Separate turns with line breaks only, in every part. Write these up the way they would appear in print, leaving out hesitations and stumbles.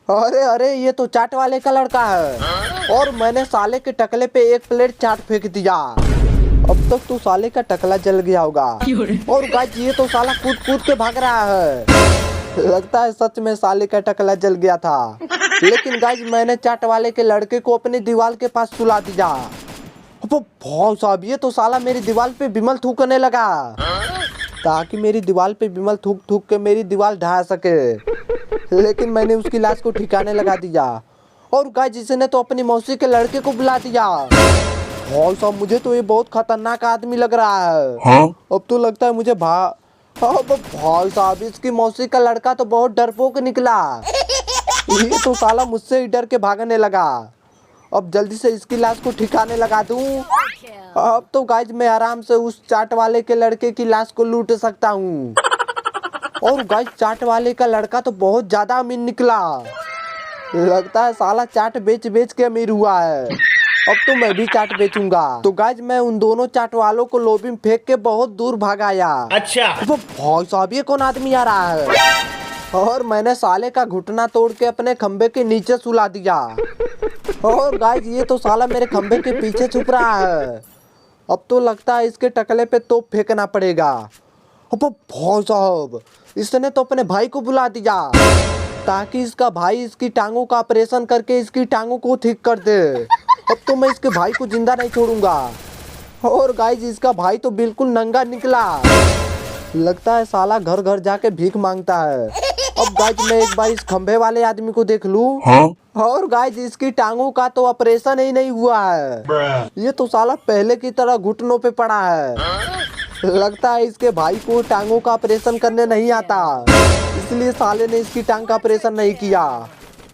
अरे अरे, ये तो चाट वाले का लड़का है और मैंने साले के टकले पे एक प्लेट चाट फेंक दिया। अब तक तो साले का टकला जल गया होगा। और गाइस ये तो साला कूद कूद के भाग रहा है। लगता है सच में साले का टकला जल गया था। लेकिन गाइस मैंने चाट वाले के लड़के को अपनी दीवार के पास सुला दिया। अब भाई साहब, ये तो साला मेरी दीवार पे विमल थूकने लगा ताकि मेरी दीवार पे विमल थूक थूक के मेरी दीवार ढहा सके। लेकिन मैंने उसकी लाश को ठिकाने लगा दिया। और गाइस इसने तो अपनी मौसी के लड़के को बुला दिया। भाई साहब, मुझे तो ये बहुत खतरनाक आदमी लग रहा है।
हाँ?
अब तो लगता है मुझे अब भाई साहब, इसकी मौसी का लड़का तो बहुत डरपोक निकला। ये तो साला मुझसे ही डर के भागने लगा। अब जल्दी से इसकी लाश को ठिकाने लगा दूं। अब तो गाइस मैं आराम से उस चाट वाले के लड़के की लाश को लूट सकता हूँ। और गाइस चाट वाले का लड़का तो बहुत ज्यादा अमीर निकला। लगता है साला चाट बेच बेच के अमीर हुआ है। अब तो मैं भी चाट बेचूंगा। तो गाइस मैं उन दोनों चाट वालों को लोबी में फेंक के बहुत दूर भागाया।
अच्छा।
वो भाई साहब, ये कौन आदमी आ रहा है? और मैंने साले का घुटना तोड़ के अपने खंबे के नीचे सुला दिया। और गाइस ये तो साला मेरे खंबे के पीछे छुप रहा है। अब तो लगता है इसके टकले पे तोप फेंकना पड़ेगा। अब भाई साहब, इसने तो अपने भाई को बुला दिया ताकि इसका भाई इसकी टांगों का ऑपरेशन करके इसकी टांगों को ठीक कर दे। अब तो मैं इसके भाई को जिंदा नहीं छोड़ूंगा। और गाइस इसका भाई तो बिल्कुल नंगा निकला। लगता है साला घर घर जाके भीख मांगता है। अब गाइस मैं एक बार इस खंभे वाले आदमी को देख लूं।
हाँ?
और गाइस इसकी टांगों का तो ऑपरेशन ही नहीं हुआ है। ये तो साला पहले की तरह घुटनों पे पड़ा है। लगता है इसके भाई को टांगों का ऑपरेशन करने नहीं आता, इसलिए साले ने इसकी टांग का ऑपरेशन नहीं किया।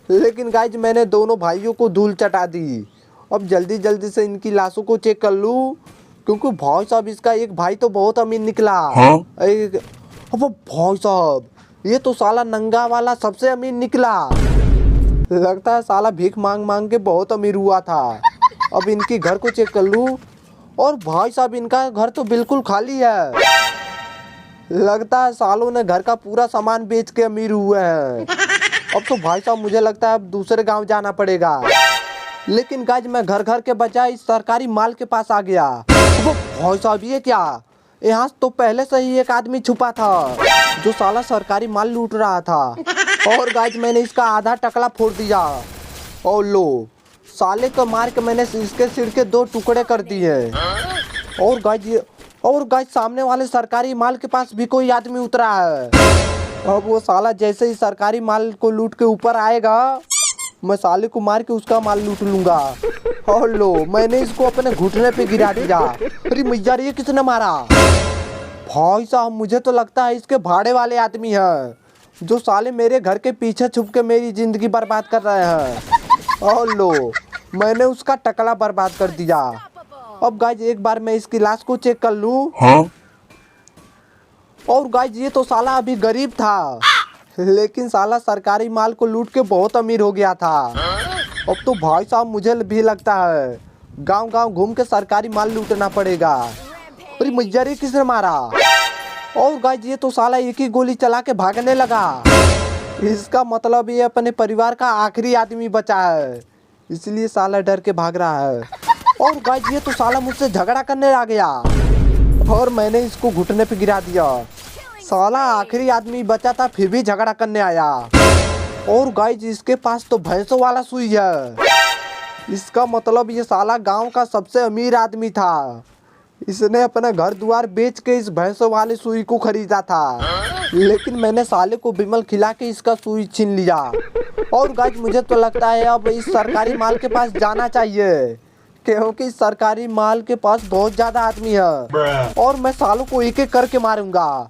लेकिन गाइस मैंने दोनों भाइयों को धूल चटा दी। अब जल्दी जल्दी से इनकी लाशों को चेक कर लूं, क्योंकि भाई साहब इसका एक भाई तो बहुत अमीर निकला।
हाँ?
अब भाई साहब, ये तो साला नंगा वाला सबसे अमीर निकला। लगता है साला भीख मांग मांग के बहुत अमीर हुआ था। अब इनकी घर को चेक कर लूं। और भाई साहब इनका घर तो बिल्कुल खाली है। लगता है सालों ने घर का पूरा सामान बेच के अमीर हुए हैं। अब तो भाई साहब मुझे लगता है अब दूसरे गांव जाना पड़ेगा। लेकिन गाइस मैं घर घर के बजाय इस सरकारी माल के पास आ गया। वो भाई साहब, ये क्या? यहाँ तो पहले से ही एक आदमी छुपा था जो साला सरकारी माल लूट रहा था। और गाइस मैंने इसका आधा टकला फोड़ दिया। और लो, साले को मार के मैंने इसके सिर के 2 टुकड़े कर दिए। और गाइस सामने वाले सरकारी माल के पास भी कोई आदमी उतरा है। अब वो साला जैसे ही सरकारी माल को लूट के ऊपर आएगा, मैं साले को मार के उसका माल लूट लूंगा। और लो, मैंने इसको अपने घुटने पे गिरा दिया। अरे मैया, ये किसने मारा? भाई साहब मुझे तो लगता है इसके भाड़े वाले आदमी हैं जो साले मेरे घर के पीछे छुप के मेरी जिंदगी बर्बाद कर रहे हैं। और लो, मैंने उसका टकला बर्बाद कर दिया। अब गाइस एक बार मैं इसकी लाश को चेक कर लूं।
हाँ?
और गाइस ये तो साला अभी गरीब था, लेकिन साला सरकारी माल को लूट के बहुत अमीर हो गया था। अब तो भाई साहब मुझे भी लगता है गांव गांव घूम के सरकारी माल लूटना पड़ेगा। अरे मैया, ये किसने मारा? और गाइस ये तो साला एक ही गोली चला के भागने लगा। इसका मतलब ये अपने परिवार का आखिरी आदमी बचा है, इसलिए साला डर के भाग रहा है। और गाइस ये तो साला मुझसे झगड़ा करने आ गया और मैंने इसको घुटने पे गिरा दिया। साला आखिरी आदमी बचा था फिर भी झगड़ा करने आया। और गाइस इसके पास तो भैंसों वाला सुई है। इसका मतलब ये साला गांव का सबसे अमीर आदमी था। इसने अपना घर द्वार बेच के इस भैंसों वाले सुई को खरीदा था। लेकिन मैंने साले को बिमल खिला के इसका सुई छीन लिया। और गाइस मुझे तो लगता है अब इस सरकारी माल के पास जाना चाहिए, क्योंकि सरकारी माल के पास बहुत ज्यादा आदमी है और मैं सालों को एक एक करके मारूंगा।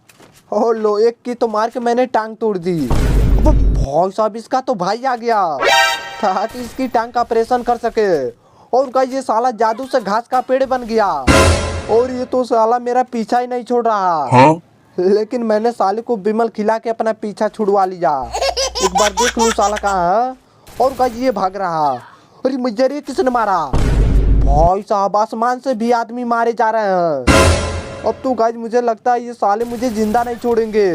और लो, एक की तो मार के मैंने टांग तोड़ दी। अब भाई साहब इसका तो भाई आ गया ताकि इसकी टांग का ऑपरेशन कर सके। और गाइस ये साला जादू से घास का पेड़ बन गया और ये तो साला मेरा पीछा ही नहीं छोड़ रहा।
हाँ?
लेकिन मैंने साले को बिमल खिला के अपना पीछा छुड़वा लिया। एक बार देख लूं साला कहाँ है। और गाइस ये भाग रहा। अरे मैया, ये किसने मारा? भाई साहब आसमान से भी आदमी मारे जा रहे हैं। अब तो गाइस मुझे लगता है ये साले मुझे जिंदा नहीं छोड़ेंगे।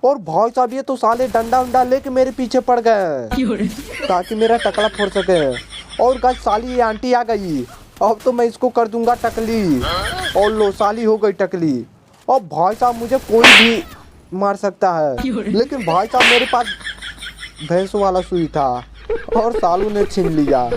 और भाई साहब ये तो साले डंडा उंडा लेके मेरे पीछे पड़ गए ताकि मेरा टकला फोड़ सके। और गाइस साली ये आंटी आ गई, अब तो मैं इसको कर दूंगा टकली। और लो साली हो गई टकली। और भाई साहब मुझे कोई भी मार सकता है, लेकिन भाई साहब मेरे पास भैंसों वाला सुई था और सालू ने छीन लिया।